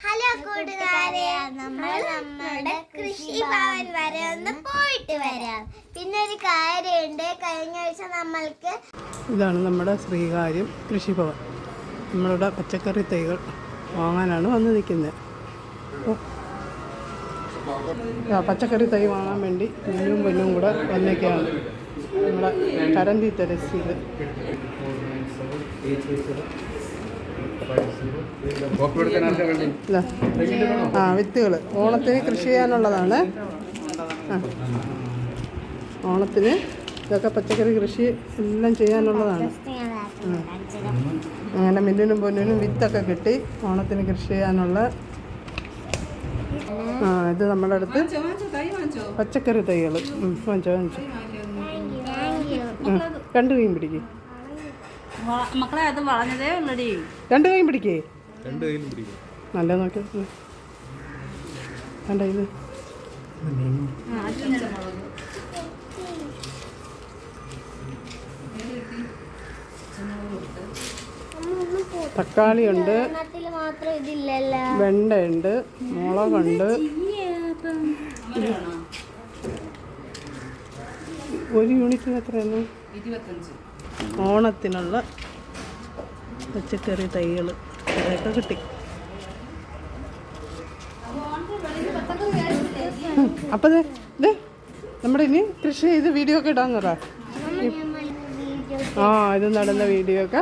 Hello കൂട്ടുകാരെ, നമ്മൾ നമ്മുടെ കൃഷിഭവൻ വരെ ഒന്ന് പോയിട്ട് വരാം. പിന്നെ ഒരു കാര്യമുണ്ട്, കഴിഞ്ഞ ആഴ്ച നമ്മൾക്ക് ഇതാണ് നമ്മുടെ ശ്രീകാര്യം കൃഷിഭവൻ. നമ്മളുടെ പച്ചക്കറി തൈകൾ വാങ്ങാനാണ് വന്ന് നിൽക്കുന്നത്. പച്ചക്കറി തൈ വാങ്ങാൻ വേണ്ടി മിന്നും പൊന്നും കൂടെ വന്നേക്കാണ്. നമ്മുടെ കരന്തി തെരസ്സീൽ വിത്തുകൾ ഓണത്തിന് കൃഷി ചെയ്യാനുള്ളതാണ്. ഓണത്തിന് ഇതൊക്കെ പച്ചക്കറി കൃഷി എല്ലാം ചെയ്യാനുള്ളതാണ്. അങ്ങനെ മിന്നിനും പൊന്നിനും വിത്തൊക്കെ കിട്ടി ഓണത്തിന് കൃഷി ചെയ്യാനുള്ള. ഇത് നമ്മുടെ അടുത്ത് പച്ചക്കറി തൈകൾ വാങ്ങിച്ചോ. രണ്ട് കൈയും പിടിക്കേ മക്കളെ, അത് വളഞ്ഞതേ ഉള്ളടി. രണ്ട് കൈയും പിടിക്കേ, നല്ല നോക്കി വേണ്ട. ഇത് തക്കാളിയുണ്ട്, വെണ്ടയുണ്ട്, മുളകുണ്ട്. ഒരു യൂണിറ്റിന് എത്രയാണ്? ഓണത്തിനുള്ള പച്ചക്കറി തൈകൾ ഇതൊക്കെ കിട്ടി. അപ്പം ഇത് നമ്മുടെ ഇനി കൃഷി ചെയ്ത് വീഡിയോ ഒക്കെ ഇടാൻ പറ. ഇത് നടന്ന വീഡിയോ ഒക്കെ